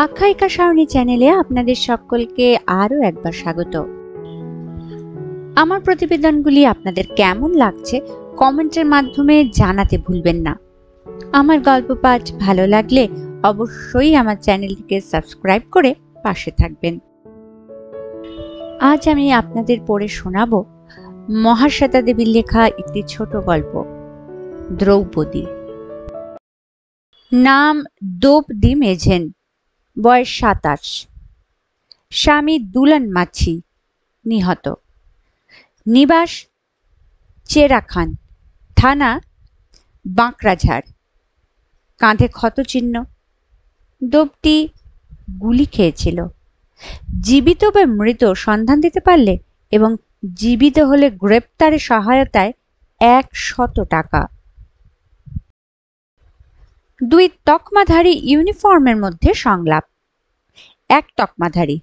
আখ্যায়িকা সারণী চ্যানেলে আপনাদের সকলকে আরো একবার স্বাগত। আমার প্রতিবেদনগুলি আপনাদের কেমন লাগছে কমেন্টের মাধ্যমে জানাতে ভুলবেন না। আমার গল্প পাঠ ভালো লাগলে অবশ্যই আমার চ্যানেলটিকে সাবস্ক্রাইব করে পাশে থাকবেন। আজ আমি আপনাদের পড়ে শোনাবো মহাশ্বেতা দেবীর লেখা একটি ছোট গল্প, দ্রৌপদী। নাম দ্রৌপদী মেঝেন, বয়স 27, স্বামী দুলান মাছি, নিহত, নিবাস চেরাখান, থানা বাঁকড়াঝাড়, কাঁধে ক্ষতচিহ্ন। দ্রৌপদী গুলি খেয়েছিল। জীবিত বা মৃত সন্ধান দিতে পারলে এবং জীবিত হলে গ্রেপ্তারের সহায়তায় 100 টাকা। 2 তকমাধারী ইউনিফর্মের মধ্যে সংলাপ। 1 তকমাধারী: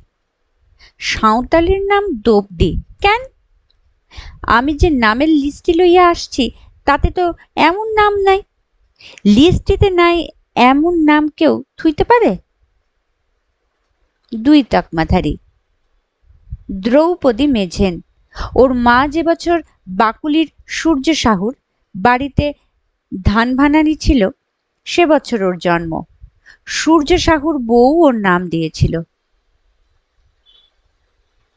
সাঁওতালির নাম দ্রৌপদী কেন? আমি যে নামের লিস্টি লইয়া আসছি তাতে তো এমন নাম নাই। লিস্টিতে নাই এমন নাম কেউ থুইতে পারে? 2 তকমাধারী: দ্রৌপদী মেঝেন, ওর মা যে বছর বাকুলির সূর্য সাহুর বাড়িতে ধান ভানানি ছিল সে বছর ওর জন্ম। সূর্য সাহুর বউ ওর নাম দিয়েছিল।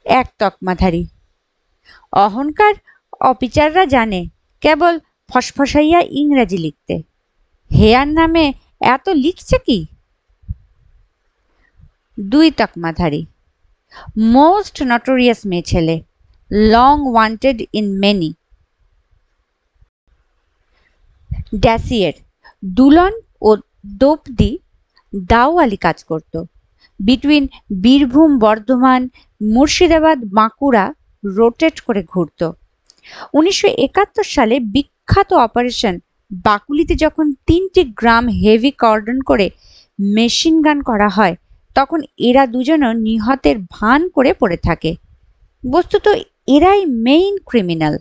1 তকমাধারী: অহংকার অফিসাররা জানে কেবল ফসফসাইয়া ইংরাজি লিখতে, হেয়ার নামে এত লিখছে কি? 2 তকমাধারী: মোস্ট নটোরিয়াস মেয়ে ছেলে, লং ওয়ান্টেড ইন মেনি। ড্যাসিয়ের: দুলন ও দ্রৌপদী দাওয়ালি কাজ করত। বিটুইন বীরভূম, বর্ধমান, মুর্শিদাবাদ, বাঁকুড়া রোটেট করে ঘুরত। 1971 সালে বিখ্যাত অপারেশন বাকুলিতে যখন 3টি গ্রাম হেভি কর্ডন করে মেশিন গান করা হয় তখন এরা দুজনও নিহতের ভান করে পড়ে থাকে। বস্তুত এরাই মেইন ক্রিমিনাল।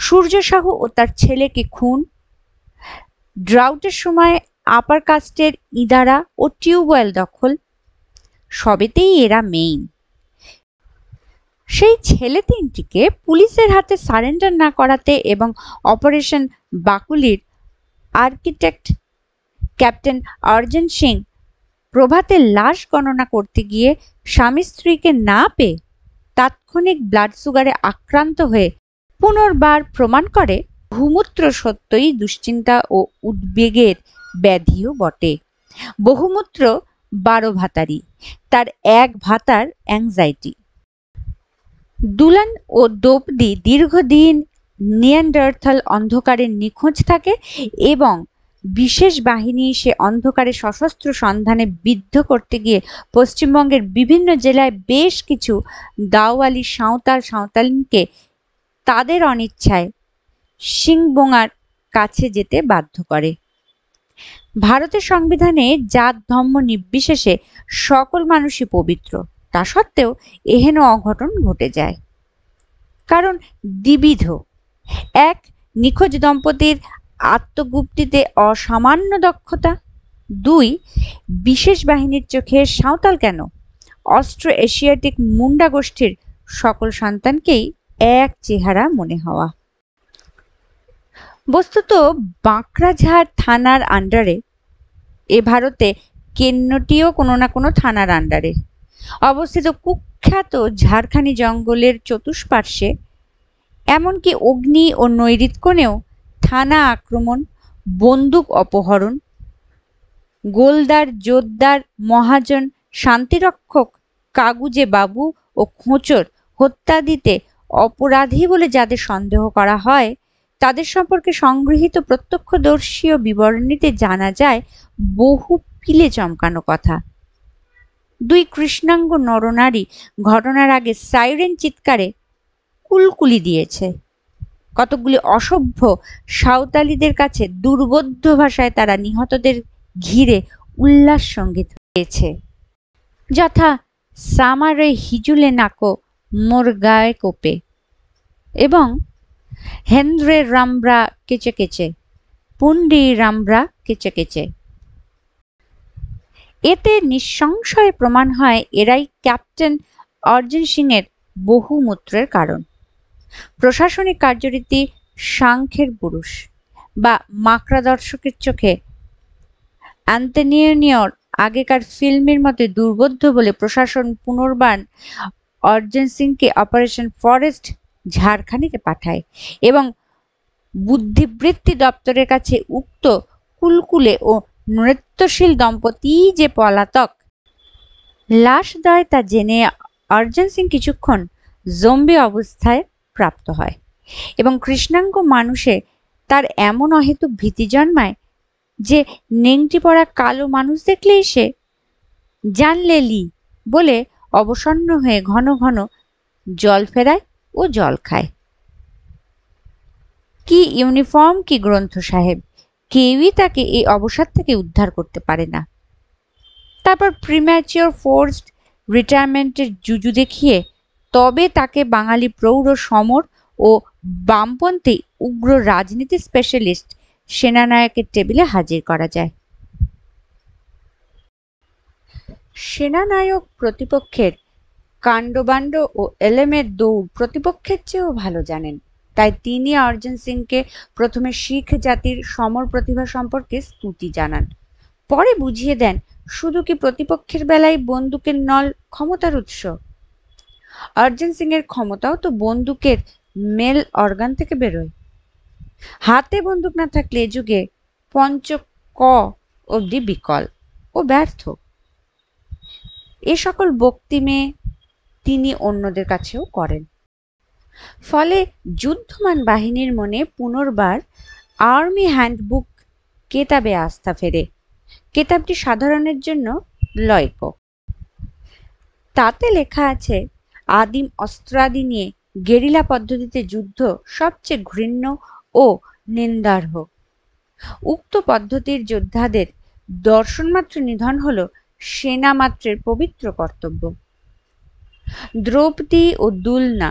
সূর্য সাহু ও তার ছেলেকে খুন, ড্রাউটের সময় আপার কাস্টের ইদারা ও টিউবওয়েল দখল, সবেতেই এরা মেইন। সেই ছেলে 3টিকে পুলিশের হাতে সারেন্ডার না করাতে এবং অপারেশন বাকুলির আর্কিটেক্ট ক্যাপ্টেন অর্জুন সিং প্রভাতের লাশ গণনা করতে গিয়ে স্বামী স্ত্রীকে না পেয়ে তাৎক্ষণিক ব্লাড সুগারে আক্রান্ত হয়ে পুনর্বার প্রমাণ করে বহুমূত্র সত্যই দুশ্চিন্তা ও উদ্বেগের ব্যাধিও বটে। বহুমূত্র 12 ভাতারি, তার 1 ভাতার অ্যাংজাইটি। দুলান ও দ্রৌপদী দীর্ঘদিন নিয়ান্ডারথাল অন্ধকারে নিখোঁজ থাকে এবং বিশেষ বাহিনী সে অন্ধকারে সশস্ত্র সন্ধানে বিদ্ধ করতে গিয়ে পশ্চিমবঙ্গের বিভিন্ন জেলায় বেশ কিছু দাওয়ালি সাঁওতালকে তাদের অনিচ্ছায় সিংবোঙার কাছে যেতে বাধ্য করে। ভারতের সংবিধানে জাত ধর্ম নির্বিশেষে সকল মানুষই পবিত্র, তা সত্ত্বেও এহেন অঘটন ঘটে যায়। কারণ দ্বিবিধ: 1 নিখোঁজ দম্পতির আত্মগুপ্তিতে অসামান্য দক্ষতা, 2 বিশেষ বাহিনীর চোখে সাঁওতাল কেন অস্ট্রো এশিয়াটিক মুন্ডা গোষ্ঠীর সকল সন্তানকেই এক চেহারা মনে হওয়া। বস্তুত বাঁকড়াঝাড় থানার আন্ডারে, এ ভারতে কেন্নটিও কোনো না কোনো থানার আন্ডারে অবস্থিত কুখ্যাত ঝাড়খানি জঙ্গলের চতুষ্পার্শ্বে, এমনকি অগ্নি ও নৈরিতকোণেও থানা আক্রমণ, বন্দুক অপহরণ, গোলদার, জোরদার, মহাজন, শান্তিরক্ষক, কাগুজে বাবু ও খোঁচর হত্যাদিতে অপরাধী বলে যাদের সন্দেহ করা হয় তাদের সম্পর্কে সংগৃহীত প্রত্যক্ষদর্শীয় বিবরণীতে জানা যায় বহু পিলে চমকানো কথা। 2 কৃষ্ণাঙ্গ নরনারী ঘটনার আগে সাইরেন চিৎকারে কুলকুলি দিয়েছে। কতকগুলি অসভ্য সাঁওতালিদের কাছে দুর্বোধ্য ভাষায় তারা নিহতদের ঘিরে উল্লাস সঙ্গীত গেয়েছে, যথা সামারে হিজুলে নাকো মোর গায়ে কোপে এবং হেন্দ্রে রামব্রা কেচে কেচে, পুন্ডি রামব্রা কেচে কেচে। এতে নিঃসংশয়ে প্রমাণ হয় এরাই ক্যাপ্টেন অর্জুন সিং এর বহুমূত্রের কারণ। প্রশাসনিক কার্যরীতি সাংখ্যের পুরুষ বা মাকড়া দর্শকের চোখে অ্যান্তোনিওর আগেকার ফিল্মের মতো দুর্বোধ্য বলে প্রশাসন পুনর্বার অর্জুন সিংকে অপারেশন ফরেস্ট ঝাড়খণ্ডে পাঠায় এবং বুদ্ধিবৃত্তি দপ্তরের কাছে উক্ত কুলকুলে ও নৃত্যশীল দম্পতি যে পলাতক লাশ দেয় তা জেনে অর্জুন সিং কিছুক্ষণ জম্বি অবস্থায় প্রাপ্ত হয় এবং কৃষ্ণাঙ্গ মানুষে তার এমন অহেতুক ভীতি জন্মায় যে নেংটি পড়া কালো মানুষ দেখলেই সে জানলেলি বলে অবসন্ন হয়ে ঘন ঘন জল ফেরায় ও জল খায়। কি ইউনিফর্ম, কি গ্রন্থ সাহেব, কেউই তাকে এই অবসাদ থেকে উদ্ধার করতে পারে না। তারপর প্রিম্যাচিওর ফোর্সড রিটায়ারমেন্টের জুজু দেখিয়ে তবে তাকে বাঙালি প্রৌঢ় সমর ও বামপন্থী উগ্র রাজনীতি স্পেশালিস্ট সেনানায়কের টেবিলে হাজির করা যায়। সেনানায়ক প্রতিপক্ষের কাণ্ডবাণ্ড ও এলেমের দৌড় প্রতিপক্ষের চেয়েও ভালো জানেন, তাই তিনি অর্জুন সিংকে প্রথমে শিখ জাতির সমর প্রতিভা সম্পর্কে স্তুতি জানান, পরে বুঝিয়ে দেন শুধু কি প্রতিপক্ষের বেলায় বন্দুকের নল ক্ষমতার উৎস? অর্জুন সিং এর ক্ষমতাও তো বন্দুকের মেল অর্গান থেকে বেরোয়। হাতে বন্দুক না থাকলে এ যুগে পঞ্চ ক অব্দি বিকল ও ব্যর্থ। এ সকল বক্তিমে তিনি অন্যদের কাছেও করেন। ফলে যুদ্ধমান বাহিনীর মনে পুনর্বার আর্মি হ্যান্ডবুক কেতাবে আস্থা ফেরে। কেতাবটি সাধারণের জন্য লয়ক। তাতে লেখা আছে আদিম অস্ত্রাদি নিয়ে গেরিলা পদ্ধতিতে যুদ্ধ সবচেয়ে ঘৃণ্য ও নিন্দার্হ। উক্ত পদ্ধতির যোদ্ধাদের দর্শনমাত্র নিধন হল সেনা মাত্রের পবিত্র কর্তব্য। দ্রৌপদী ও দুলনা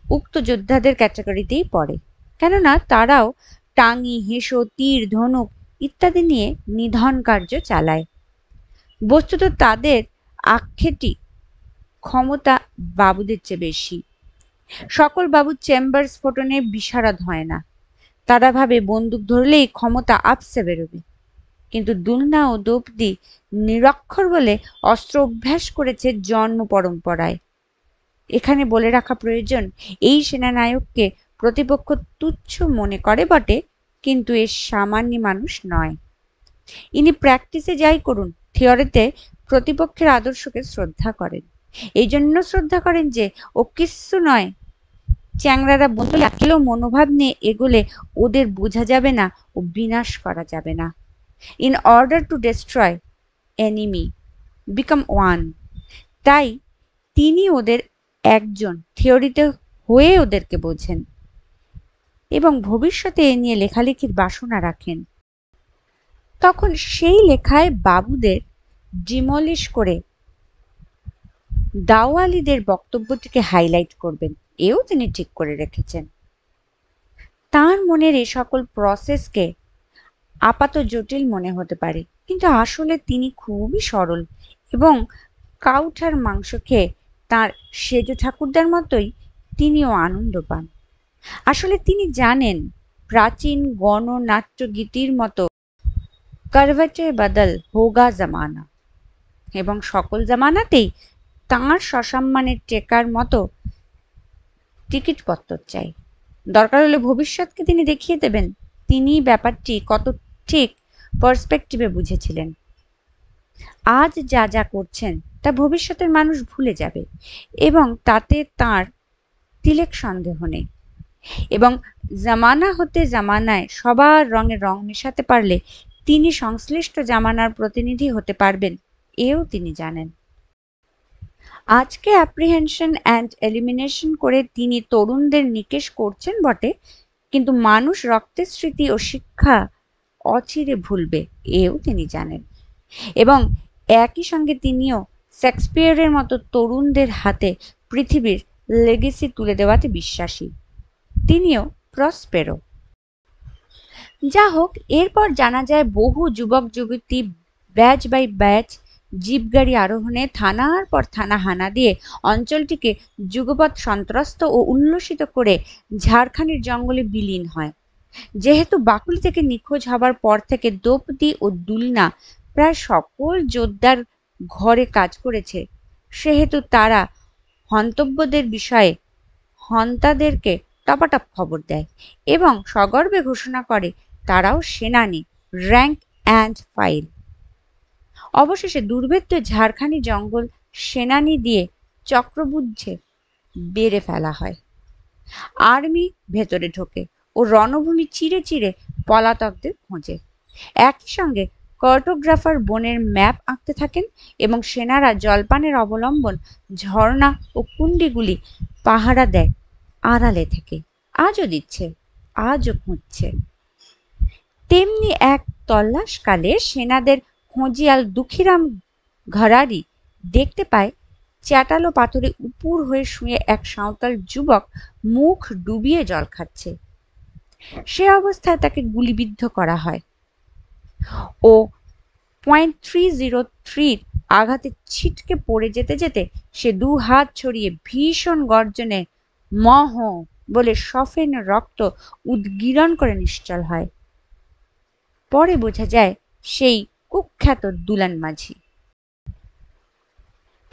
উক্ত যোদ্ধাদের ক্যাটাগরিতেই পড়ে, কেননা তারাও টাঙ্গি, হেঁসো, তীর, ধনুক ইত্যাদি নিয়ে নিধন কার্য চালায়। বস্তুত তাদের আক্ষেপী ক্ষমতা বাবুদের চেয়ে বেশি। সকল বাবুর চেম্বার স্ফোটনে বিশারদ হয় না, তারা ভাবে বন্দুক ধরলেই ক্ষমতা আপসে বেরোবে। কিন্তু দুলনা ও দ্রৌপদী নিরক্ষর বলে অস্ত্র অভ্যাস করেছে জন্ম পরম্পরায়। এখানে বলে রাখা প্রয়োজন, এই সেনানায়ককে প্রতিপক্ষ তুচ্ছ মনে করে বটে, কিন্তু এর সামান্য মানুষ নয়। ইনি প্র্যাকটিসে যাই করুন, থিওরিতে প্রতিপক্ষের আদর্শকে শ্রদ্ধা করেন। এই জন্য শ্রদ্ধা করেন যে ও কিচ্ছু নয়, চ্যাংড়ারা বন্ধু রাখলেও মনোভাব নিয়ে এগোলে ওদের বোঝা যাবে না ও বিনাশ করা যাবে না। In order to destroy enemy become one, তাই তিনি ওদের একজন থিওরিতে হয়ে ওদেরকে বোঝেন এবং ভবিষ্যতে এ নিয়ে লেখালেখির বাসনা রাখেন। তখন সেই লেখায় বাবুদের ডিমলিশ করে দাওয়ালিদের বক্তব্যটিকে হাইলাইট করবেন, এও তিনি ঠিক করে রেখেছেন। তার মনের এ সকল প্রসেসকে আপাত জটিল মনে হতে পারে, কিন্তু আসলে তিনি খুবই সরল এবং কাউঠার মাংস খেয়ে তাঁর সেজ ঠাকুরদার মতোই তিনিও আনন্দ পান। আসলে তিনি জানেন প্রাচীন গণনাট্য গীতির মতো করবটে বদল হোগা জামানা, এবং সকল জামানাতেই তাঁর সসম্মানের টেকার মতো টিকিটপত্র চাই। দরকার হলে ভবিষ্যৎকে তিনি দেখিয়ে দেবেন তিনি ব্যাপারটি কত ঠিক পার্সপেক্টিভে বুঝেছিলেন। আজ যা যা করছেন তা ভবিষ্যতের মানুষ ভুলে যাবে এবং তাতে তাঁর তিলেক সন্দেহ নেই। এবং জামানা হতে জামানায় সবার রঙে রং মেশাতে পারলে তিনি সংশ্লিষ্ট জামানার প্রতিনিধি হতে পারবেন, এও তিনি জানেন। আজকে অ্যাপ্রিহেনশন অ্যান্ড এলিমিনেশন করে তিনি তরুণদের নিকেশ করছেন বটে, কিন্তু মানুষ রক্তের স্মৃতি ও শিক্ষা অচিরে ভুলবে, এও তিনি জানেন। এবং একই সঙ্গে তিনিও শেক্সপিয়ারের মতো তরুণদের হাতে পৃথিবীর লেগেসি তুলে দেওয়াতে বিশ্বাসী। তিনিও প্রসপেরো। যা হোক, এরপর জানা যায় বহু যুবক যুবতী ব্যাচ বাই ব্যাচ জিপ গাড়ি আরোহণে থানার পর থানা হানা দিয়ে অঞ্চলটিকে যুগপৎ সন্ত্রস্ত ও উল্লসিত করে ঝাড়খানির জঙ্গলে বিলীন হয়। যেহেতু বাকুলি থেকে নিখোঁজ হবার পর থেকে দ্রৌপদী ও দুলনা প্রায় সকল যোদ্ধার ঘরে কাজ করেছে, সেহেতু তারা হন্তব্যদের বিষয়ে হন্তাদেরকে টপাটপ খবর দেয় এবং সগর্বে ঘোষণা করে তারাও সেনানী, র্যাঙ্ক অ্যান্ড ফাইল। অবশেষে দুর্ভেদ্য ঝাড়খানি জঙ্গল সেনানী দিয়ে চক্রবুদ্ধে বেড়ে ফেলা হয়। আর্মি ভেতরে ঢোকে ও রণভূমি চিরে চিরে পলাতকদের খোঁজে। একই সঙ্গে কার্টোগ্রাফার বনের ম্যাপ আঁকতে থাকেন এবং সেনারা জলপানের অবলম্বন ঝর্ণা ও কুণ্ডিগুলি পাহারা দেয় আড়ালে থেকে। আজও দিচ্ছে, আজও খুঁজছে। তেমনি এক তল্লাশকালে সেনাদের খোঁজিয়াল দুঃখীরাম ঘরারি দেখতে পায় চ্যাটালো পাথরে উপুর হয়ে শুয়ে এক সাঁওতাল যুবক মুখ ডুবিয়ে জল খাচ্ছে। সে অবস্থায় তাকে গুলিবিদ্ধ করা হয় ও .303 আঘাতে ছিটকে পড়ে যেতে যেতে সে দু হাত ছড়িয়ে ভীষণ গর্জনে মহ বলে সফেন রক্ত উদ্গীরণ করে নিশ্চল হয়। পরে বোঝা যায় সেই কুখ্যাত দুলান মাঝি।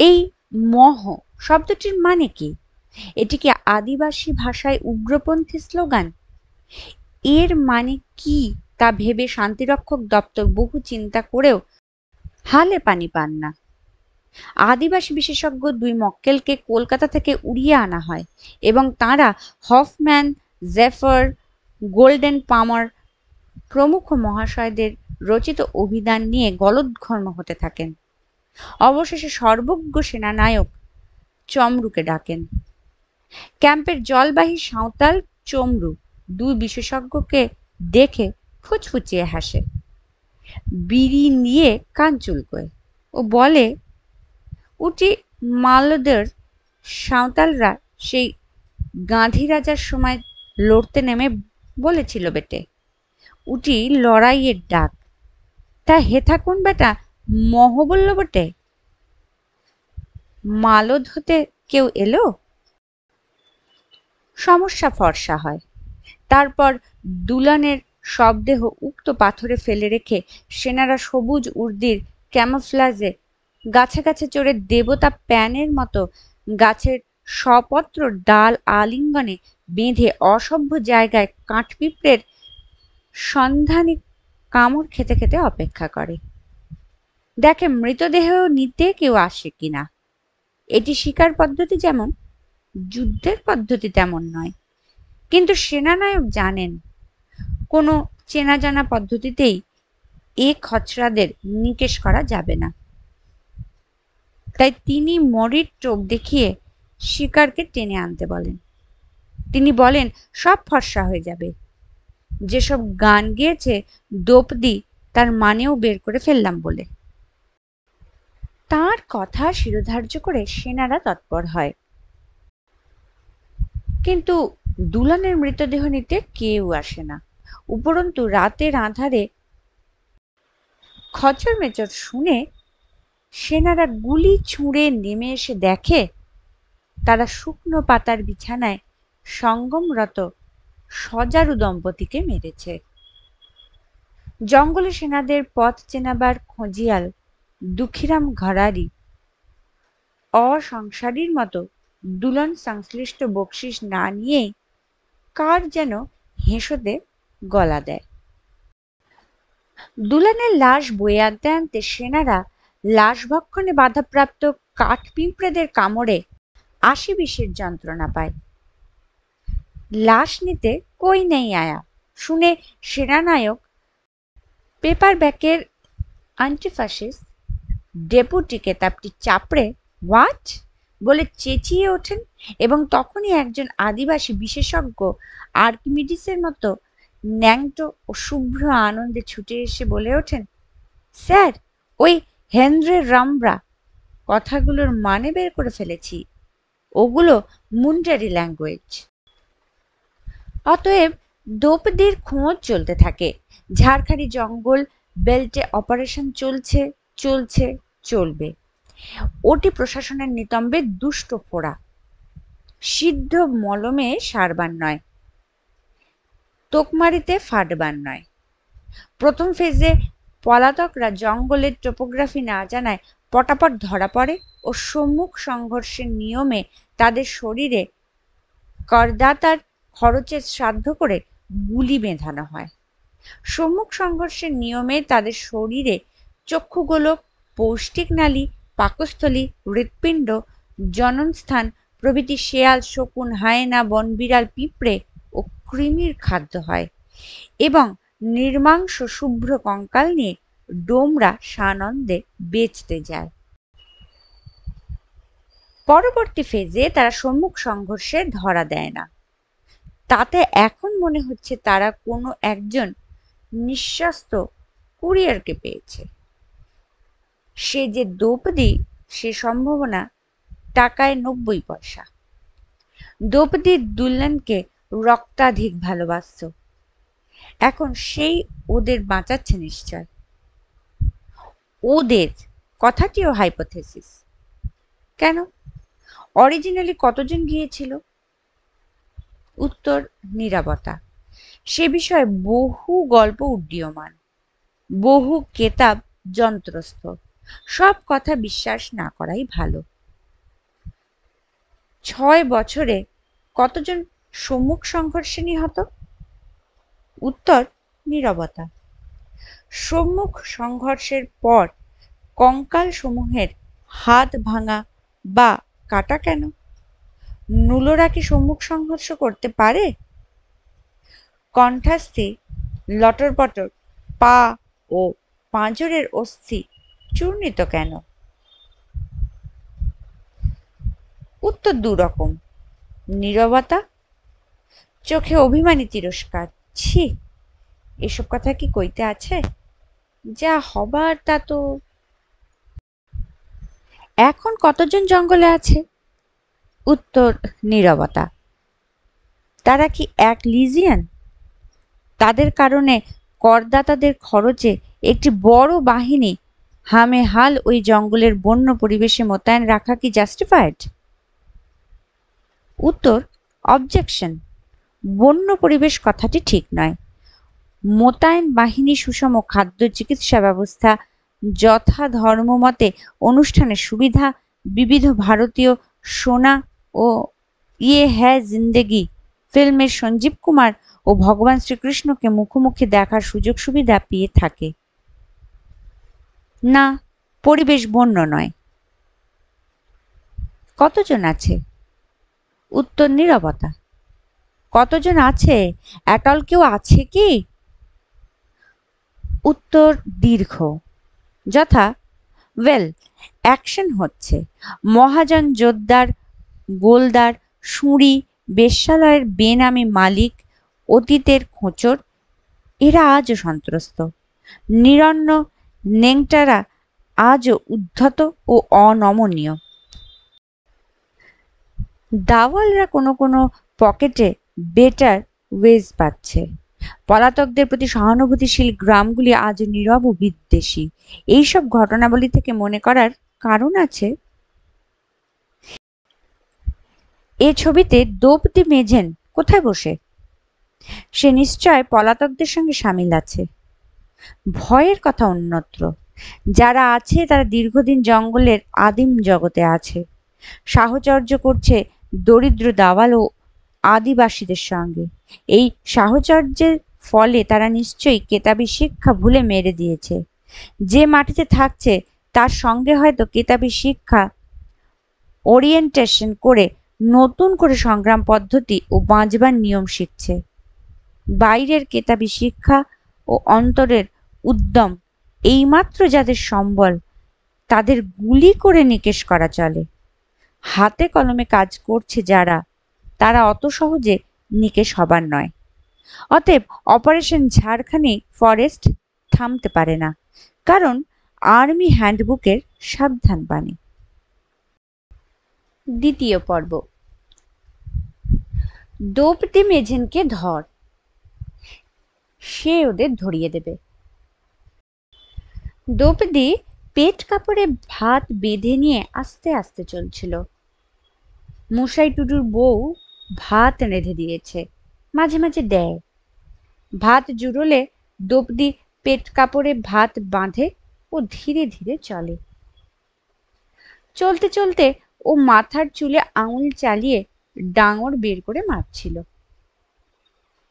এই মহ শব্দটির মানে কি? এটি কি আদিবাসী ভাষায় উগ্রপন্থী স্লোগান? এর মানে কি তা ভেবে শান্তিরক্ষক দপ্তর বহু চিন্তা করেও হালে পানি পান না। আদিবাসী বিশেষজ্ঞ দুই মক্কেলকে কলকাতা থেকে উড়িয়ে আনা হয় এবং তাঁরা হফম্যান, জেফার, গোল্ডেন পামার প্রমুখ মহাশয়দের রচিত অভিধান নিয়ে গলদঘর্ম হতে থাকেন। অবশেষে সর্বজ্ঞ সেনানায়ক চমরুকে ডাকেন। ক্যাম্পের জলবাহী সাঁওতাল চমরু দুই বিশেষজ্ঞকে দেখে ফুচফুচিয়ে হাসে, বিড়ি নিয়ে কান চুলকোয় ও বলে, উটি মালদের সাঁওতালরা সেই গাঁধী রাজার সময় লড়তে নেমে বলেছিল বেটে, উটি লড়াইয়ের ডাক। তা হেথা কোন বেটা মহ বলল বটে? মালদ হতে কেউ এলো? সমস্যা ফর্সা হয়। তারপর দুলানের শবদেহ উক্ত পাথরে ফেলে রেখে সেনারা সবুজ উর্দির ক্যামোফ্লাজে গাছে গাছে চড়ে দেবতা প্যানের মতো গাছের সপত্র ডাল আলিঙ্গনে বেঁধে অসভ্য জায়গায় কাঠপিঁপড়ের সন্ধানী কামড় খেতে খেতে অপেক্ষা করে। দেখে মৃতদেহ নিতে কেউ আসে কিনা। এটি শিকার পদ্ধতি যেমন, যুদ্ধের পদ্ধতি তেমন নয়। কিন্তু সেনানায়ক জানেন কোনো চেনা জানা পদ্ধতিতেই এ খচরাদের নিকেশ করা যাবে না। তাই তিনি মরির টোপ দেখিয়ে শিকারকে টেনে আনতে বলেন। তিনি বলেন সব ফর্সা হয়ে যাবে। যেসব গান গেয়েছে দ্রৌপদী তার মানেও বের করে ফেললাম বলে। তার কথা শিরোধার্য করে সেনারা তৎপর হয়, কিন্তু দুলানের মৃতদেহ নিতে কেউ আসে না। উপরন্তু রাতের আঁধারে খচর মেচর শুনে সেনারা গুলি ছুঁড়ে নেমে এসে দেখে তারা শুকনো পাতার বিছানায় সঙ্গমরত সজারু দম্পতিকে মেরেছে। জঙ্গলে সেনাদের পথ চেনাবার খোঁজিয়াল দুঃখীরাম ঘরারি অসংসারীর মতো দুলন সংশ্লিষ্ট বকশিস না নিয়েই কার যেন হেঁসোতে গলা দেয়। দুলানের লাশ বয়ে আনতে আনতে সেনারা লাশ ভক্ষণে বাধাপ্রাপ্ত কাঠপিঁপড়েদের কামড়ে আশি বিষের যন্ত্রণা পায়। লাশ নিতে কই নেই আয়া শুনে সেনানায়ক পেপার ব্যাকের অ্যান্টিফাসিস ডেপুটি কেতাবটি চাপড়ে হোয়াট বলে চেঁচিয়ে ওঠেন এবং তখনই একজন আদিবাসী বিশেষজ্ঞ আর্কিমিডিসের মতো ন্যাংটো ও শুভ্র আনন্দে ছুটে এসে বলে ওঠেন, স্যার ওই হেনরি রামব্রা কথাগুলোর মানে বের করে ফেলেছি, ওগুলো মুন্ডারি ল্যাঙ্গুয়েজ। অতএব দ্রৌপদীর খোঁজ চলতে থাকে। ঝাড়খালি জঙ্গল বেল্টে অপারেশন চলছে চলছে চলবে। ওটি প্রশাসনের নিতম্বে দুষ্ট ফোড়া, সিদ্ধ মলমে সারবার নয়, তোকমারিতে ফাটবার নয়। প্রথম ফেজে পলাতকরা জঙ্গলের টোপোগ্রাফি না জানায় পটাপট ধরা পড়ে ও সম্মুখ সংঘর্ষের নিয়মে তাদের শরীরে করদাতার খরচের শ্রাদ্ধ করে গুলি বেঁধানো হয়। সম্মুখ সংঘর্ষের নিয়মে তাদের শরীরে চক্ষুগোলক, পৌষ্টিক নালী, পাকস্থলী, হৃৎপিণ্ড, জননস্থান প্রভৃতি শেয়াল, শকুন, হায়েনা, বনবিড়াল, পিঁপড়ে ও কৃমির খাদ্য হয় এবং নির্মাংস শুভ্র কঙ্কাল নিয়ে ডোমরা সানন্দে বেচতে যায়। পরবর্তী ফেজে তারা সম্মুখ সংঘর্ষে ধরা দেয় না। তাতে এখন মনে হচ্ছে তারা কোনো একজন নিঃস্বাস্থ্য কুরিয়ারকে পেয়েছে। সে যে দ্রৌপদী, সে সম্ভাবনা টাকায় 90 পয়সা। দ্রৌপদী দুল্যানকে রক্তাধিক ভালোবাসত, এখন সেই ওদের বাঁচাচ্ছে নিশ্চয়। ওদের কথাটিও হাইপোথেসিস। কেন? অরিজিনালি কতজন গিয়েছিল? উত্তর নীরবতা। সে বিষয়ে বহু গল্প উড্ডীয়মান, বহু কেতাব যন্ত্রস্থ। সব কথা বিশ্বাস না করাই ভালো। 6 বছরে কতজন সম্মুখ সংঘর্ষে নিহত? উত্তর নীরবতা। সম্মুখ সংঘর্ষের পর কঙ্কাল সমূহের হাত ভাঙা বা কাটা কেন? নুলোরা কি সম্মুখ সংঘর্ষ করতে পারে? কণ্ঠাস্থি, লটরপটর পা ও পাঁজরের অস্থি চূর্ণিত কেন? উত্তর দুরকম। নীরবতা, চোখে অভিমানী তিরস্কার, ছি এসব কথা কি কইতে আছে? যা হবার তা তো। এখন কতজন জঙ্গলে আছে? উত্তর নীরবতা। তারা কি এক লিজিয়ন? তাদের কারণে করদাতাদের খরচে একটি বড় বাহিনী হামে হাল ওই জঙ্গলের বন্য পরিবেশে মোতায়েন রাখা কি জাস্টিফাইড? উত্তর অবজেকশন। বন্য পরিবেশ কথাটি ঠিক নয়। মোতায়েন বাহিনী, সুষম খাদ্য, চিকিৎসা ব্যবস্থা, যথা ধর্মমতে অনুষ্ঠানের সুবিধা, বিবিধ ভারতীয় সোনা ও ইয়ে হ্যায় জিন্দেগি ফিল্মের সঞ্জীব কুমার ও ভগবান শ্রীকৃষ্ণকে মুখোমুখি দেখার সুযোগ সুবিধা পেয়ে থাকে। না, পরিবেশ বন্য নয়। কতজন আছে? উত্তর নীরবতা। কতজন আছে? অ্যাটল কেউ আছে কি? উত্তর দীর্ঘ। যথা ওয়েল, অ্যাকশন হচ্ছে। মহাজন জোদ্দার, গোলদার, শুঁড়ি, বেশ্যালয়ের বেনামি মালিক, অতীতের খোঁচর, এরা আজও সন্ত্রস্ত। নিরন্ন নেংটারা আজও উদ্ধত ও অনমনীয়। দাওয়ালরা কোনো কোনো পকেটে বেটার ওয়েজ পাচ্ছে। পলাতকদের প্রতি সহানুভূতিশীল গ্রামগুলি আজও নীরব ও বিদ্বেষী। এইসব ঘটনাবলী থেকে মনে করার কারণ আছে। এ ছবিতে দ্রৌপদী মেঝেন কোথায় বসে? সে নিশ্চয় পলাতকদের সঙ্গে সামিল আছে। ভয়ের কথা অন্যত্র। যারা আছে তারা দীর্ঘদিন জঙ্গলের আদিম জগতে আছে, সাহচর্য করছে দরিদ্র দাওয়াল ও আদিবাসীদের সঙ্গে। এই সাহচর্যের ফলে তারা নিশ্চয়ই কেতাবি শিক্ষা ভুলে মেরে দিয়েছে। যে মাটিতে থাকছে তার সঙ্গে হয়তো কেতাবি শিক্ষা ওরিয়েন্টেশন করে নতুন করে সংগ্রাম পদ্ধতি ও বাঁচবার নিয়ম শিখছে। বাইরের কেতাবি শিক্ষা ও অন্তরের উদ্যম এইমাত্র যাদের সম্বল, তাদের গুলি করে নিকেশ করা চলে। হাতে কলমে কাজ করছে যারা, তারা অত সহজে নিকেশ হবার নয়। অতএব অপারেশন ঝাড়খানি ফরেস্ট থামতে পারে না, কারণ আর্মি হ্যান্ডবুকের সাবধান বাণী। দ্বিতীয় পর্ব। দ্রৌপদী মেঝেনকে ধর, সে ওদের ধরিয়ে দেবে। দ্রৌপদী পেট কাপড়ে ভাত বেঁধে নিয়ে আস্তে আস্তে চলছিল। মশাই টুডুর বউ ভাত রেঁধে দিয়েছে, মাঝে মাঝে দেয়। ভাত জুড়োলে দোপদি পেট কাপড়ে ভাত বাঁধে ও ধীরে ধীরে চলে। চলতে চলতে ও মাথার চুলে আঙুল চালিয়ে ডাঙর বের করে মারছিল।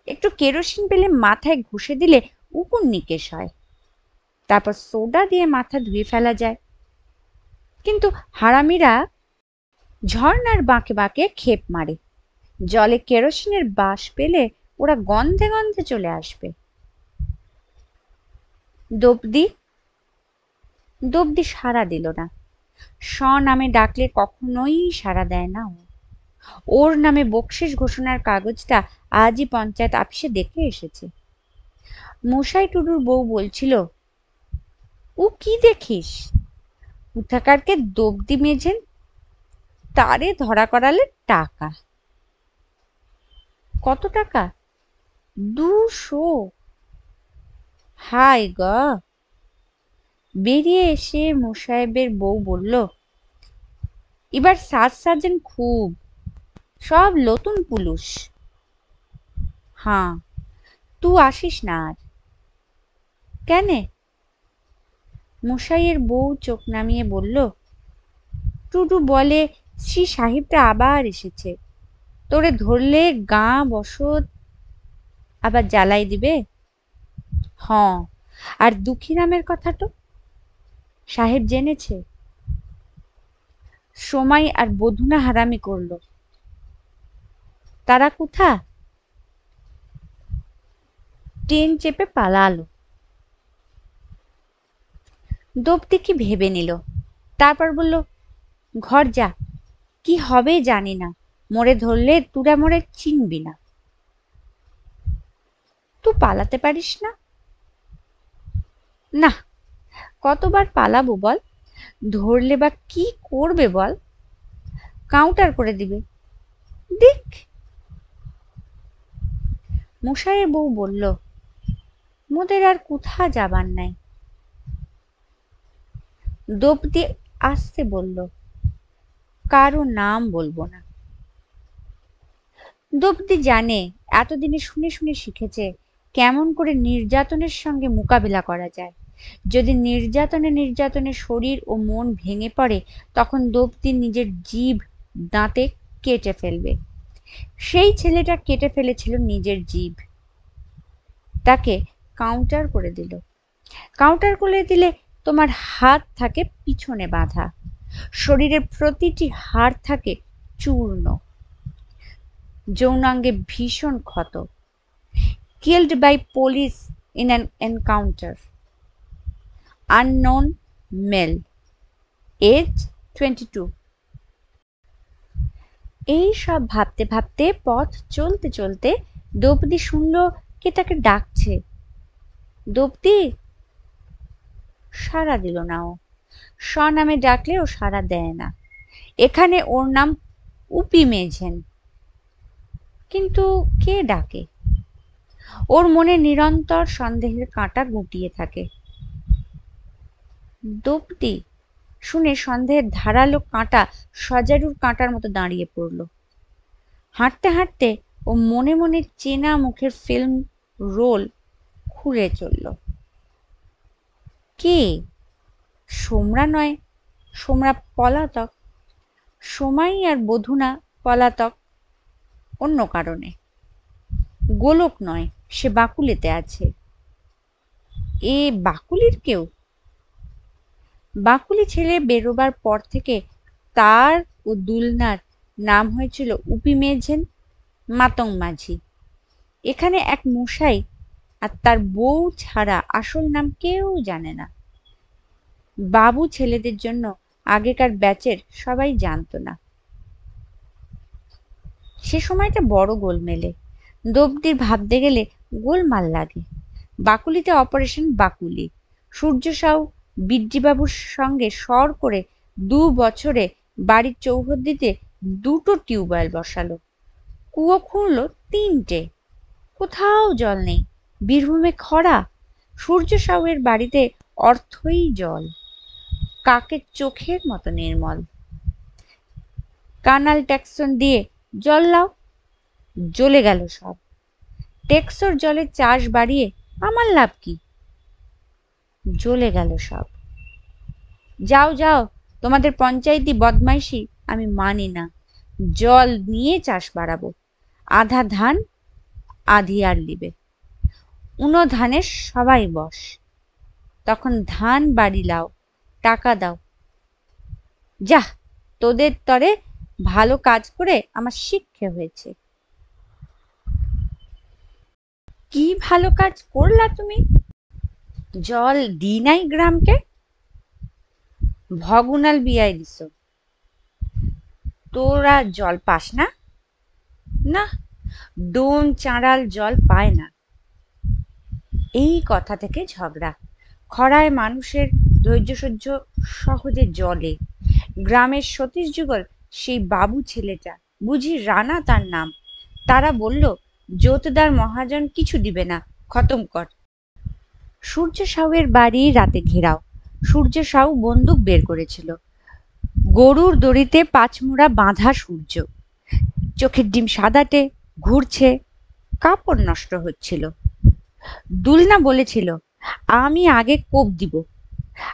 একটু কেরোসিন পেলে মাথায় ঘষে দিলে উকুন নিকেশ হয়, তারপর সোডা দিয়ে মাথা ধুয়ে ফেলা যায়। কিন্তু হারামিরা ঝর্ণার বাঁকে বাঁকে ক্ষেপ মারে, জলে কেরোসিনের বাস পেলে ওরা গন্ধে গন্ধে চলে আসবে। দোপদি দোপদি সাড়া দিল না। স নামে ডাকলে কখনোই সাড়া দেয় না। ওর নামে বকশিস ঘোষণার কাগজটা আজই পঞ্চায়েত অফিসে দেখে এসেছে। মশাই টুডুর বউ বলছিল, ও কি দেখিস, কোথাকারকে দোপদি মেঝেন, তারে ধরা করালে টাকা। কত টাকা? 200। হাই গ। বেরিয়ে এসে মোসাহেবের বউ বলল, এবার সাজ সাজেন খুব, সব নতুন পুলুস। হ্যাঁ, তুই আসিস না আর। কেনে? মশাইয়ের বউ চোখ নামিয়ে বলল, টুডু বলে শ্রী সাহেবটা আবার এসেছে, তোরে ধরলে গাঁ বসত আবার জ্বালাই দিবে। হ্যাঁ, আর দুঃখীরামের কথাটো সাহেব জেনেছে। সময় আর বধুনা হারামি করল। তারা কোথা? ট্রেন চেপে পালালো। দোপদি কি ভেবে নিল, তারপর বলল, ঘর যা, কি হবে জানি না, মোরে ধরলে তুরা মোরে চিনবি না। তুই পালাতে পারিস না? না, কতবার পালাবো বল, ধরলে বা কি করবে বল, কাউন্টার করে দিবে। দেখ। মশাইয়ের বউ বলল, মোদের আর কোথা যাবার নাই। দোপদি আসতে বলল, কারো নাম বলবো না। দোপদি জানে, এতদিনে শুনে শুনে শিখেছে কেমন করে নির্যাতনের সঙ্গে মোকাবিলা করা যায়। যদি নির্যাতনে নির্যাতনে শরীর ও মন ভেঙে পড়ে, তখন দোপদি নিজের জিভ দাঁতে কেটে ফেলবে। সেই ছেলেটা কেটে ফেলেছিল নিজের জিভ, তাকে কাউন্টার করে দিল। কাউন্টার করে দিলে তোমার হাত থাকে পিছনে বাঁধা, শরীরের প্রতিটি হাড় থাকে চূর্ণ, যৌনাঙ্গে ভীষণ ক্ষত। Killed by police in an encounter. Unknown male. Age 22. এই সব ভাবতে ভাবতে পথ চলতে চলতে দোপদি শুনল কে তাকে ডাকছে। দোপদি। সাড়া দিল না ও। স নামে ডাকলে ও সাড়া দেয় না। এখানে ওর নাম উপি মেঝেন। কিন্তু কে ডাকে? ওর মনে নিরন্তর সন্দেহের কাঁটা গুটিয়ে থাকে। দোপদি শুনে সন্দেহের ধারালো কাঁটা সজারুর কাঁটার মতো দাঁড়িয়ে পড়ল। হাঁটতে হাঁটতে ও মনে মনে চেনা মুখের ফিল্ম রোল খুঁড়ে চলল। কে? সোমরা নয়, সোমরা পলাতক। সময় আর বধুনা পলাতক অন্য কারণে। গোলক নয়, সে বাকুলিতে আছে। এ বাকুলির কেউ? বাকুলি ছেলে বেরোবার পর থেকে তার ও দুলনার নাম হয়েছিল উপি মেঝেন, মাতং মাঝি। এখানে এক মশাই আর তার বউ ছাড়া আসল নাম কেউ জানে না। বাবু ছেলেদের জন্য আগেকার ব্যাচের সবাই জানতো না। সে সময়টা বড় গোলমেলে। দোপদির ভাবতে গেলে গোলমাল লাগে। বাকুলিতে অপারেশন বাকুলি। সূর্য সাউ বিড্ডিবাবুর সঙ্গে সর করে 2 বছরে বাড়ির চৌহদ্দিতে 2টো টিউবওয়েল বসালো, কুয়ো খুঁড়লো 3টে। কোথাও জল নেই, বীরভূমে খরা, সূর্য সাউয়ের বাড়িতে অর্থই জল। কাকের চোখের মতো নির্মল। কানাল ট্যাক্সন দিয়ে জল লাও, জ্বলে গেল সব। টেক্সোর জলের চাষ বাড়িয়ে আমার লাভ কি? জ্বলে গেল সব। যাও যাও, তোমাদের পঞ্চায়েতি বদমাইশি আমি মানি না। জল নিয়ে চাষ বাড়াবো, আধা ধান আধি আর লিবে। উনো ধানের সবাই বস, তখন ধান বাড়ি লাও, টাকা দাও। যা, তোদের তরে ভালো কাজ করে আমার শিক্ষা হয়েছে। কি ভালো কাজ করলা তুমি? জল দি নাই গ্রামকে, ভগুনাল বিয়াই দিস। তোরা জল পাস না? না, ডোম চাঁড়াল জল পায় না। এই কথা থেকে ঝগড়া। খরায় মানুষের ধৈর্য সহ্য সহজে জলে। গ্রামের সতীশ যুগল সেই বাবু ছেলেটা, বুঝি রানা তার নাম, তারা বলল জোতদার মহাজন কিছু দিবে না, খতম কর। সূর্য সাউয়ের বাড়ি রাতে ঘেরাও। সূর্য সাউ বন্দুক বের করেছিল। গরুর দড়িতে পাঁচমোড়া বাঁধা সূর্য, চোখের ডিম সাদাটে, ঘুরছে, কাপড় নষ্ট হচ্ছিল। দুলনা বলেছিল, আমি আগে কোপ দিব।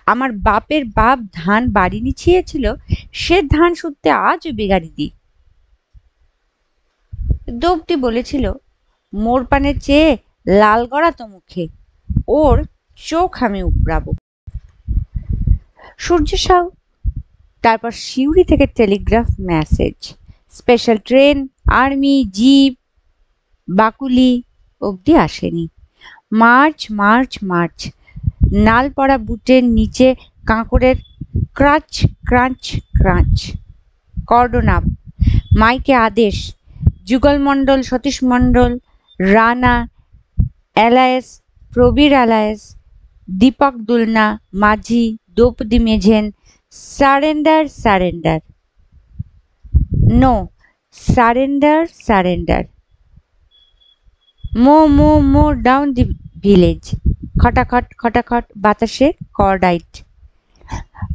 আমার বাপের বাপ ধান বাড়ি নিছিয়েছিল, সে ধান শুদ্ধে আজও বিগাড়ি দিই। দোবটি বলেছিল, মোর পানের চেয়ে লাল গড়া তো মুখে, ওর চোখ আমি উপড়াবো। সূর্য সাউ তারপর সিউড়ি থেকে telegraph message, special train, army jeep Bakuli অবধি আসেনি। March March March. নাল পড়া বুটের নিচে কাঁকড়ের ক্রাচ ক্রাঞ্চ ক্রাঞ্চ। Cordon up. মাইকে আদেশ, যুগল মণ্ডল, সতীশ মণ্ডল, Rana অ্যালায়েস, Prabir অ্যালায়েস, Dipak Dulna, Majhi, Draupadi Mejhen, surrender surrender. No, surrender surrender. Mow mow mow down the village. খটাখট খটাখট বাতাসে কর্ডাইট।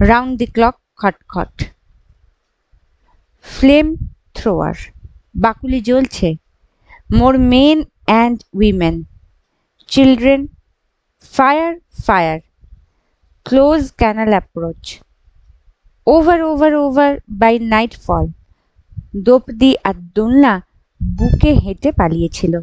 রাউন্ড দি ক্লক খটখট। Flame thrower. বাকুলি জ্বলছে। More men and women, children, fire fire. Close canal approach. Over over over by nightfall. Draupadi আর দোলনা বুকে হেঁটে পালিয়েছিল।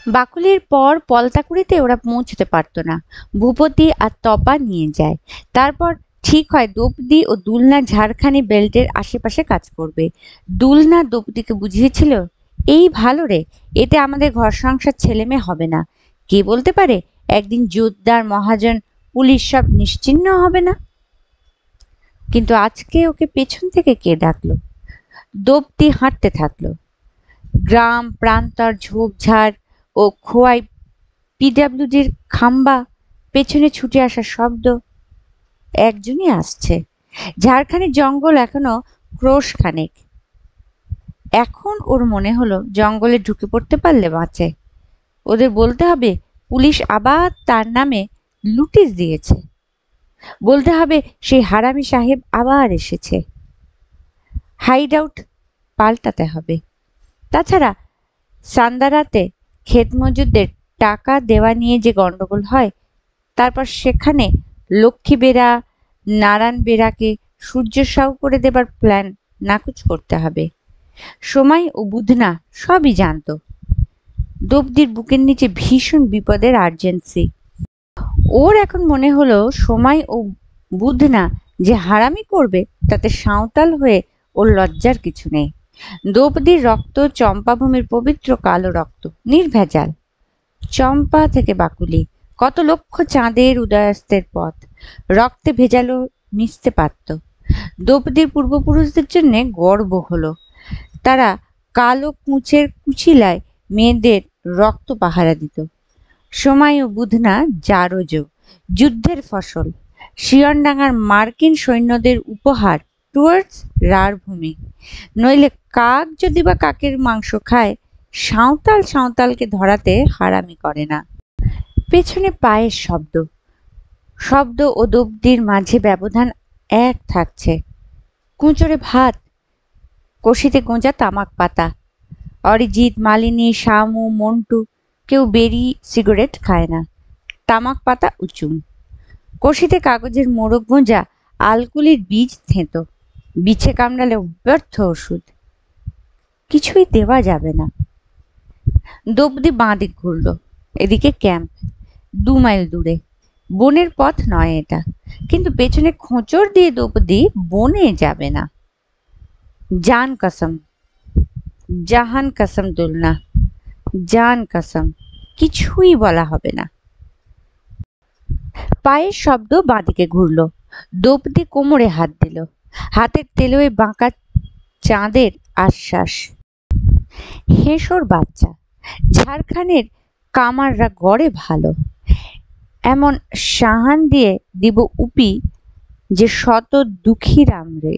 বাকুলির পর পলতাকুড়িতে ওরা পৌঁছতে পারতো না। ভূপতি আর তপা নিয়ে যায়। তারপর ঠিক হয় দ্রৌপদী ও দুলনা ঝাড়খানি বেল্টের আশেপাশে কাজ করবে। দুলনা দ্রৌপদীকে বুঝিয়েছিল, এই ভালো রে, এতে আমাদের ঘর সংসার ছেলে মেয়ে হবে না। কে বলতে পারে একদিন জোতদার মহাজন পুলিশ সব নিশ্চিহ্ন হবে না। কিন্তু আজকে ওকে পেছন থেকে কে ডাকলো? দ্রৌপদী হাঁটতে থাকলো। গ্রাম প্রান্তর ঝোপঝাড় ও খোয়াই পিডাব্লিউডির খাম্বা, পেছনে ছুটে আসার শব্দ। একজনই আসছে। ঝাড়খানির জঙ্গল এখনো ক্রোশ খানেক। এখন ওর মনে হলো জঙ্গলে ঢুকে পড়তে পারলে বাঁচে। ওদের বলতে হবে পুলিশ আবার তার নামে লুটিস দিয়েছে। বলতে হবে সেই হারামি সাহেব আবার এসেছে। হাইড আউট পাল্টাতে হবে। তাছাড়া সান্দারাতে ক্ষেত মজুরদের টাকা দেওয়া নিয়ে যে গন্ডগোল হয়, তারপর সেখানে লক্ষ্মী বেরা নারায়ণ বেরাকে সূর্য সাউ করে দেবার প্ল্যান নাকচ করতে হবে। সময় ও বুধনা সবই জানত। দ্রৌপদীর বুকের নিচে ভীষণ বিপদের আর্জেন্সি। ওর এখন মনে হলো সময় ও বুধনা যে হারামি করবে তাতে সাঁওতাল হয়ে ওর লজ্জার কিছু নেই। দ্রৌপদীর রক্ত চম্পাভূমির পবিত্র কালো রক্ত, নির্ভেজাল। চম্পা থেকে বাকুলি, কত লক্ষ চাঁদের উদয়াস্তের পথ, রক্তে ভেজালো মিশতে পারত। দ্রৌপদীর পূর্বপুরুষদের জন্য গর্ব হলো। তারা কালো কুঁচের কুচিলায় মেয়েদের রক্ত পাহারা দিত। সময় ও বুধনা জারজ, যুদ্ধের ফসল, শিয়নডাঙ্গার মার্কিন সৈন্যদের উপহার টুয়ার্ডস রাঢ়ভূমি। নইলে কাক যদি বা কাকের মাংস খায়, সাঁওতাল সাঁওতালকে ধরাতে হারামি করে না। পেছনে পায়ের শব্দ। শব্দ ও দব্দির মাঝে ব্যবধান এক থাকছে। কুঁচোরে ভাত, কষিতে গোঁজা তামাক পাতা। অরিজিৎ, মালিনী, শামু, মন্টু কেউ বেরি সিগারেট খায় না, তামাক পাতা উঁচুম। কষিতে কাগজের মোড়ক গোঁজা, আলকুলির বীজ থেঁতো, বিছে কামড়ালে ব্যর্থ ওষুধ। কিছুই দেওয়া যাবে না। দব্দি বাঁ দিক ঘুরল। এদিকে ক্যাম্প, 2 মাইল দূরে। বনের পথ নয় এটা, কিন্তু পেছনে খোঁচড় দিয়ে দব্দি বনে যাবে না। জান কসম, জাহান কসম দুলনা, জান কসম, কিছুই বলা হবে না। পায়ের শব্দ বাঁদিকে ঘুরল। দব্দি কোমরে হাত দিল। হাতের তেলোয় বাঁকা চাঁদের আশ্বাস। হেঁসোর বাচ্চা, ঝাড়খানের কামাররা গড়ে ভালো, এমন সাহান দিয়ে দিব উপি যে শত দুঃখী রামরে।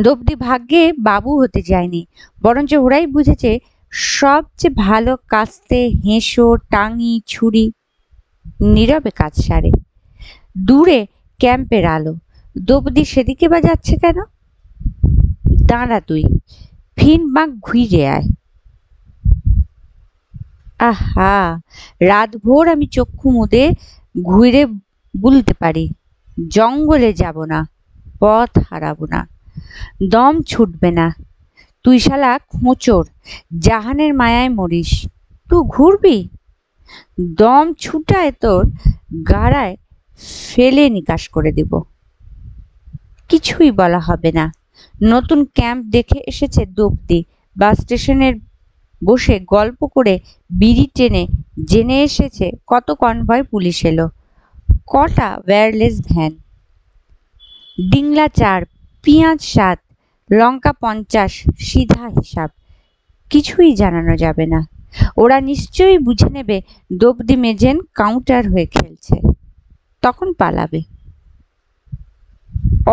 দব্দি ভাগ্যে বাবু হতে যায়নি, বরঞ্চ ওরাই বুঝেছে সবচেয়ে ভালো কাস্তে হেঁসো, টাঙি, ছুরি। নীরবে কাজ সারে। দূরে ক্যাম্পের আলো। দব্দি সেদিকে বা যাচ্ছে কেন? দাঁড়া তুই, ফিন বাঁক ঘুরে আয়। আহা, রাতভর আমি চক্ষু মুদে ঘুরে বুলতে পারি, জঙ্গলে যাব না, পথ হারাবো না, দম ছুটবে না। তুই শালা খোঁচর, জাহানের মায়ায় মরিস, তুই ঘুরবি? দম ছুটায় তোর গাড়ায় ফেলে নিকাশ করে দিব। কিছুই বলা হবে না। নতুন ক্যাম্প দেখে এসেছে দব্দি। বাস স্টেশনের বসে গল্প করে বিড়ি টেনে জেনে এসেছে কত কনভয় পুলিশ এলো, কটা ওয়্যারলেস ভ্যান। ডিংলা 4, পেঁয়াজ 7, লঙ্কা 50, সিধা হিসাব। কিছুই জানানো যাবে না। ওরা নিশ্চয়ই বুঝে নেবে দব্দি মেজেন কাউন্টার হয়ে খেলছে, তখন পালাবে।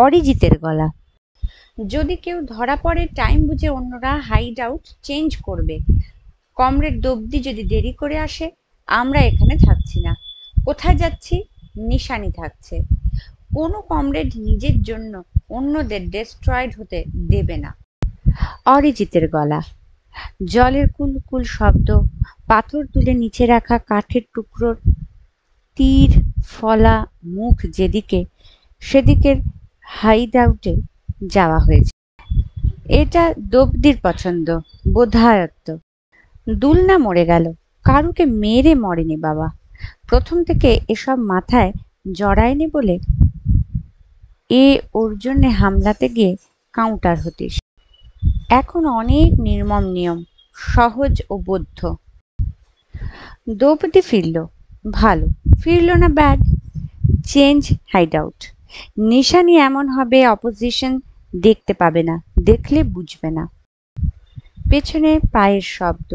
অরিজিতের গলা। যদি কেউ ধরা পড়ে টাইম বুঝে অন্যরা হাইড আউট চেঞ্জ করবে। কমরেড দব্দি যদি দেরি করে আসে, আমরা এখানে থাকছি না। কোথায় যাচ্ছি? নিশানি থাকছে। কোনো কমরেড নিজের জন্য অন্যদের ডেস্ট্রয়েড হতে দেবে না। অরিজিতের গলা। জলের কুলকুল শব্দ, পাথর তুলে নিচে রাখা কাঠের টুকরোর তীর ফলা মুখ যেদিকে, সেদিকের হাইড আউটে যাওয়া হয়েছে। এটা দব্দির পছন্দ, বোধায়ত্ত। দুলনা মরে গেল, কারুকে মেরে মরেনি বাবা। প্রথম থেকে এসব মাথায় জড়ায়নি বলে এ ওর জন্যে হামলাতে গিয়ে কাউন্টার হতিস। এখন অনেক নির্মম নিয়ম, সহজ ও বদ্ধ। দব্দি ফিরল, ভালো। ফিরল না ব্যাড। Change hideout. নিশানি এমন হবে অপোজিশন দেখতে পাবে না, দেখলে বুঝবে না। পেছনে পায়ের শব্দ।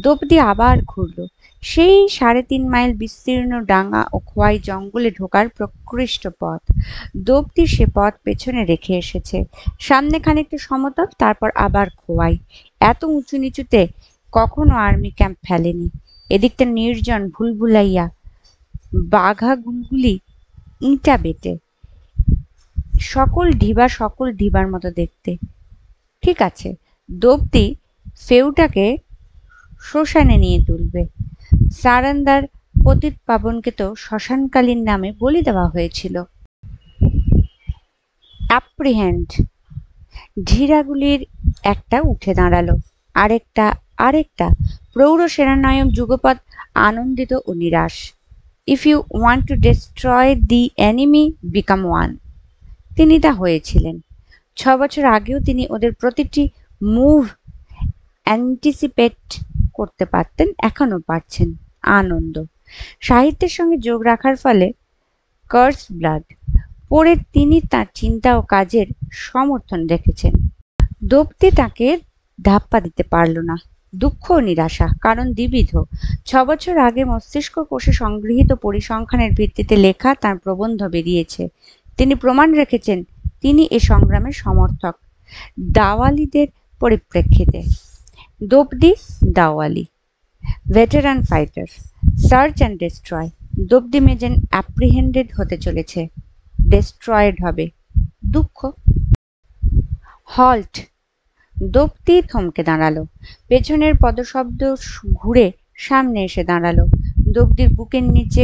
দব্দি আবার ঘুরল। সেই 3.5 মাইল বিস্তীর্ণ ডাঙা ও খোয়াই জঙ্গলে ঢোকার প্রকৃষ্ট পথ। দব্দি সে পথ পেছনে রেখে এসেছে। সামনে খানিকটা সমতল, তারপর আবার খোয়াই। এত উঁচু নিচুতে কখনো আর্মি ক্যাম্প ফেলেনি। এদিকটা নির্জন, ভুলভুলাইয়া, বাঘা গুলগুলি, ইঁটা বেটে, সকল ঢিবার মতো দেখতে। ঠিক আছে, দব্দি ফেউটাকে শ্মশানে নিয়ে তুলবে। সারান্দার পতিত পাবনকে তো শ্মশানকালীন নামে বলি দেওয়া হয়েছিল। অ্যাপ্রিহেন্ড। ঢিরাগুলির একটা উঠে দাঁড়ালো, আরেকটা। প্রৌঢ় সেনানায়ক যুগপৎ আনন্দিত ও নিরাশ। If you want to destroy the enemy, become one. তিনি তা হয়েছিলেন। 6 বছর আগেও তিনি ওদের প্রতিটি মুভ অ্যান্টিসিপেট করতে পারতেন, এখনো পারছেন। আনন্দ। সাহিত্যের সঙ্গে যোগ রাখার ফলে কার্স ব্লাড পড়ে তিনি তার চিন্তা ও কাজের সমর্থন রেখেছেন। দব্দি তাকে ধাপ্পা দিতে পারল না। দুঃখ ও নিরাশা, কারণ দ্বিবিধ। 6 বছর আগে মস্তিষ্ক কোষে সংগৃহীত পরিসংখ্যানের ভিত্তিতে লেখা তার প্রবন্ধ বেরিয়েছে। তিনি প্রমাণ রেখেছেন তিনি এ সংগ্রামের সমর্থক। দাওয়ালিদের পরিপ্রেক্ষিতে দব্দি দাওয়ালি, veteran fighter, search and destroy, Draupadi Mejhen apprehended হতে চলেছে, ডেস্ট্রয়েড হবে। দুঃখ। হল্ট! দ্রৌপদী থমকে দাঁড়ালো, পেছনের পদশব্দ ঘুরে সামনে এসে দাঁড়ালো। দ্রৌপদীর বুকের নিচে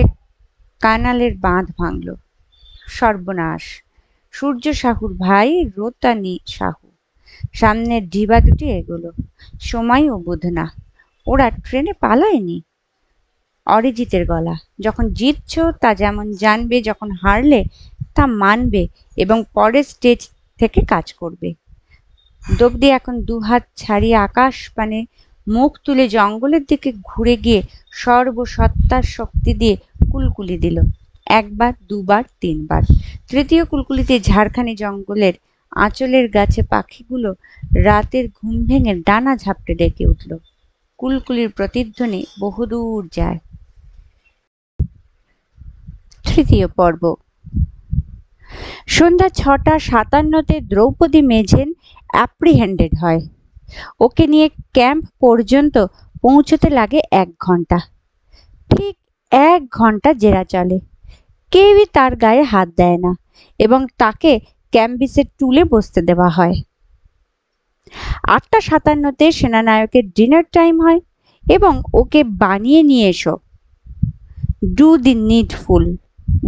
কানালের বাঁধ ভাঙল। সর্বনাশ! সূর্য সাহুর ভাই রতানী সাহু সামনে ডিবা দুটি এগোলো। সময় ও বোধ না, ওরা ট্রেনে পালায়নি। অরিজিতের গলা, যখন জিতছ তা যেমন জানবে, যখন হারলে তা মানবে এবং পরের স্টেজ থেকে কাজ করবে। দ্রৌপদী এখন দুহাত ছাড়িয়ে আকাশ পানে মুখ তুলে জঙ্গলের দিকে ঘুরে গিয়ে সর্বসত্তার শক্তি দিয়ে কুলকুলি দিল। একবার, দুবার, তিনবার। তৃতীয় কুলকুলিতে ঝাড়খানি জঙ্গলের আঁচলের গাছে পাখিগুলো রাতের ঘুম ভেঙে ডানা ঝাপটে ডেকে উঠল। কুলকুলির প্রতিধ্বনি বহুদূর যায়। তৃতীয় পর্ব। সন্ধ্যা 6:57 দ্রৌপদী মেজেন অ্যাপ্রিহেন্ডেড হয়। ওকে নিয়ে ক্যাম্প পর্যন্ত পৌঁছতে লাগে 1 ঘন্টা। ঠিক 1 ঘন্টা জেরা চলে। কেউই তার গায়ে হাত দেয় না এবং তাকে ক্যাম্বিসের টুলে বসতে দেওয়া হয়। 8:57 সেনানায়কের ডিনার টাইম হয় এবং ওকে বানিয়ে নিয়ে এসো, ডু দি নিডফুল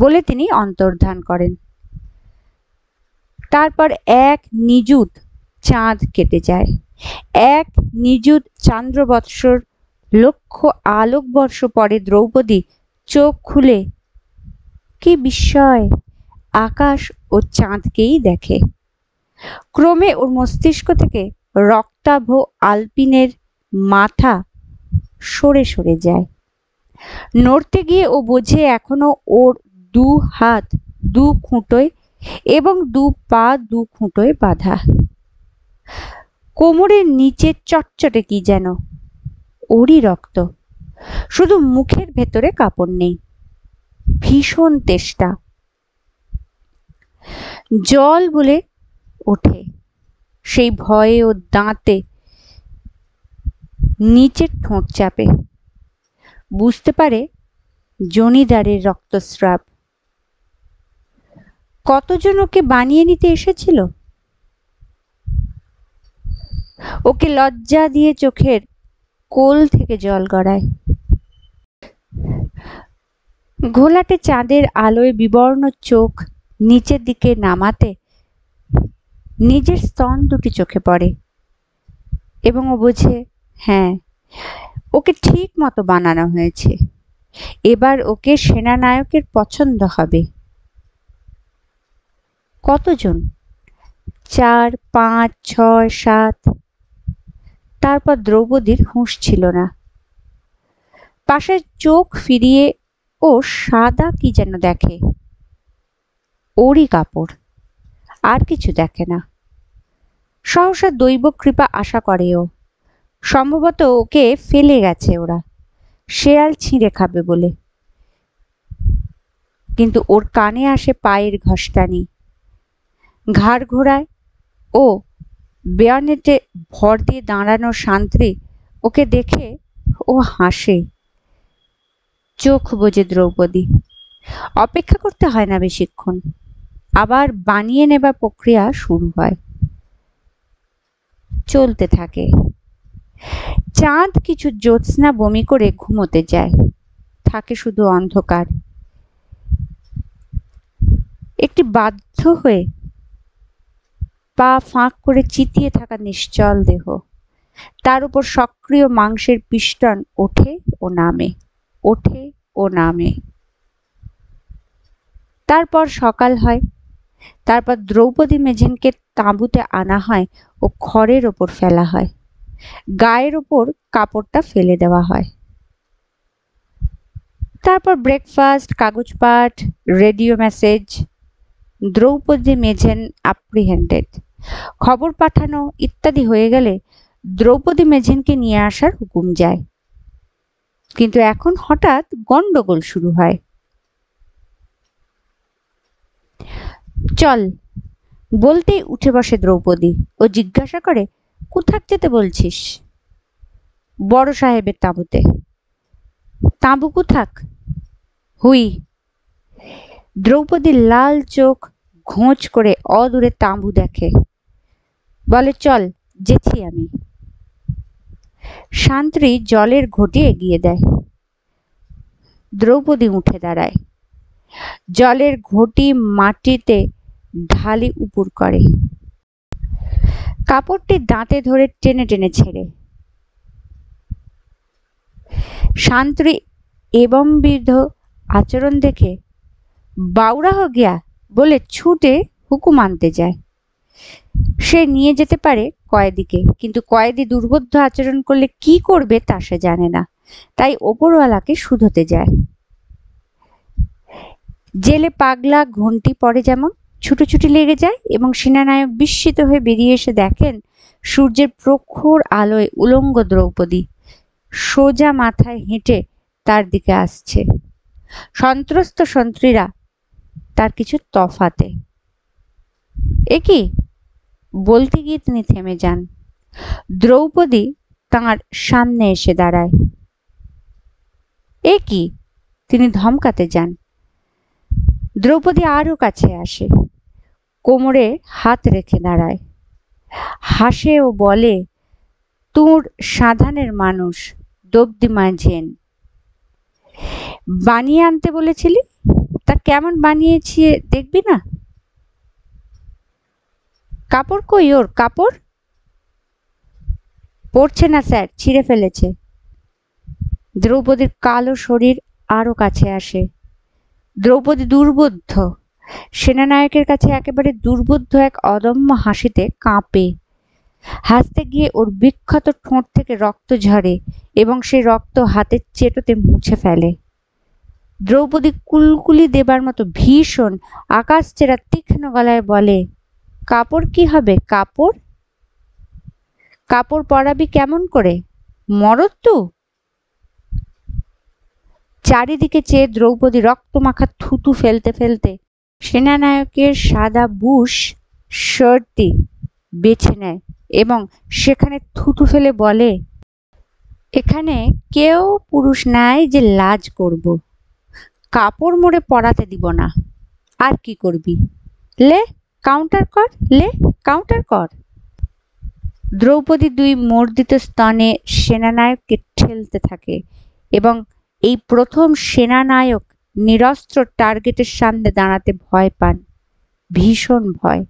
বলে তিনি অন্তর্ধান করেন। তারপর এক নিযুত চাঁদ কেটে যায়। এক নিযুত চান্দ্রবৎসর লক্ষ আলোকবর্ষ পরে দ্রৌপদী চোখ খুলে কি বিস্ময়! আকাশ ও চাঁদকেই দেখে। ক্রমে ওর মস্তিষ্ক থেকে রক্তাভ আলপিনের মাথা সরে সরে যায়। নড়তে গিয়ে ও বোঝে এখনো ওর 2 হাত 2 খুঁটোয় এবং 2 পা 2 খুঁটোয় বাঁধা। কোমরের নিচে চটচটে কি যেন, ওরই রক্ত। শুধু মুখের ভেতরে কাপড় নেই। ভীষণ তেষ্টা। জল বলে ওঠে। সেই ভয়ে ও দাঁতে নিচের ঠোঁট চাপে। বুঝতে পারে জনিদারের রক্তস্রাব। কতজন ওকে বানিয়ে নিতে এসেছিল। ওকে লজ্জা দিয়ে চোখের কোল থেকে জল গড়ায়। ঘোলাটে চাঁদের আলোয় বিবর্ণ চোখ নিচের দিকে নামাতে নিজের স্তন দুটি চোখে পড়ে এবং ও বোঝে, হ্যাঁ, ওকে ঠিক মতো বানানো হয়েছে। এবার ওকে সেনানায়কের পছন্দ হবে। কতজন? 4, 5, 6, 7। তারপর দ্রৌপদীর হুঁশ ছিল না। পাশে চোখ ফিরিয়ে ও সাদা কি যেন দেখে। ওরই কাপড়, আর কিছু দেখে না। সহসা দৈব কৃপা আশা করে ও। সম্ভবত ওকে ফেলে গেছে ওরা, শেয়াল ছিঁড়ে খাবে বলে। কিন্তু ওর কানে আসে পায়ের ঘষ্টানি। ঘাড় ঘোরায় ও বেয়নেটে ভর দিয়ে দাঁড়ানো শান্তি ওকে দেখে ও হাসে। চোখ বোঝে দ্রৌপদী। অপেক্ষা করতে হয় না বেশিক্ষণ। আবার বানিয়ে নেবার প্রক্রিয়া শুরু হয়। চলতে থাকে। চাঁদ কিছু জ্যোৎস্না বমি করে ঘুমোতে যায়। থাকে শুধু অন্ধকার। একটি বাধ্য হয়ে পা ফাঁক করে চিতিয়ে থাকা নিশ্চল দেহ, তার উপর সক্রিয় মাংসের পিষ্টন ওঠে ও নামে, ওঠে ও নামে। তারপর সকাল হয়। তারপর দ্রৌপদী মেজেনকে তাঁবুতে আনা হয় ও খড়ের ওপর ফেলা হয়। গায়ের ওপর কাপড়টা ফেলে দেওয়া হয়। তারপর ব্রেকফাস্ট, কাগজ পাঠ, রেডিও মেসেজ। দ্রৌপদী মেজেন অ্যাপ্রিহেন্ডেড। খবর পাঠানো ইত্যাদি হয়ে গেলে দ্রৌপদী মেজেনকে নিয়ে আসার হুকুম যায়। কিন্তু এখন হঠাৎ গন্ডগোল শুরু হয়। চল বলতেই উঠে বসে দ্রৌপদী ও জিজ্ঞাসা করে, কোথাক যেতে বলছিস? বড় সাহেবের তাঁবুতে। তাঁবু কোথাক? হুই। দ্রৌপদীর লাল চোখ ঘোঁচ করে অদূরে তাঁবু দেখে, বলে চল, যেছি আমি। শান্ত্রী জলের ঘটি এগিয়ে দেয়। দ্রৌপদী উঠে দাঁড়ায়, জলের ঘটি মাটিতে ঢালি উপুর করে, কাপড়টি দাঁতে ধরে টেনে টেনে ছেড়ে। শান্ত্রী এবংবিধ আচরণ দেখে বাউরা হো গিয়া বলে ছুটে হুকুম আনতে যায়। সে নিয়ে যেতে পারে কয়েদিকে, কিন্তু কয়েদি দুর্বোধ্য আচরণ করলে কি করবে তা সে জানে না, তাই ওপরওয়ালাকে শুধোতে যায়। জেলে পাগলা ঘন্টি পড়ে যেমন ছুটোছুটি লেগে যায়, এবং সেনানায়ক বিস্মিত হয়ে বেরিয়ে এসে দেখেন সূর্যের প্রখর আলোয় উলঙ্গ দ্রৌপদী সোজা মাথায় হেঁটে তার দিকে আসছে। সন্ত্রস্ত সন্ত্রীরা তার কিছু তফাতে। এ কি বলতে গিয়ে তিনি থেমে যান। দ্রৌপদী তাঁর সামনে এসে দাঁড়ায়। এ কি, তিনি ধমকাতে যান। দ্রৌপদী আরো কাছে আসে, কোমরে হাত রেখে দাঁড়ায়, হাসে ও বলে, তোর সাধানের মানুষ দোব্দিমা জেন। বানিয়ে আনতে বলেছিলি, তা কেমন বানিয়েছি দেখবি না? কাপড় কই ওর, কাপড়? পড়ছে না স্যার, ছিঁড়ে ফেলেছে। দ্রৌপদীর কালো শরীর আরো কাছে আসে। দ্রৌপদী দুর্বোধ্য, সেনানায়কের কাছে একেবারে দুর্বোধ্য এক অদম্য হাসিতে কাঁপে। হাসতে গিয়ে ওর বিক্ষত ঠোঁট থেকে রক্ত ঝরে এবং সেই রক্ত হাতের চেটোতে মুছে ফেলে। দ্রৌপদী কুলকুলি দেবার মতো ভীষণ আকাশ ছেঁড়া তীক্ষ্ণ গলায় বলে, কাপড় কি হবে, কাপড়? কাপড় পরাবি কেমন করে, মরদ তু? চারিদিকে চেয়ে দ্রৌপদী রক্তমাখা থুতু ফেলতে ফেলতে সেনানায়কের সাদা বুশ শার্টটি বেছে নেয় এবং সেখানে থুতু ফেলে বলে, এখানে কেউ পুরুষ নাই যে লাজ করব, কাপড় মোড়ে পরাতে দিব না। আর কি করবি, লে কাউন্টার কর, লে কাউন্টার কর। দ্রৌপদী দুই মর্দিত স্তনে সেনানায়ককে ঠেলতে থাকে এবং এই প্রথম সেনানায়ক নিরস্ত্র টার্গেটের সামনে দাঁড়াতে ভয় পান, ভীষণ ভয়।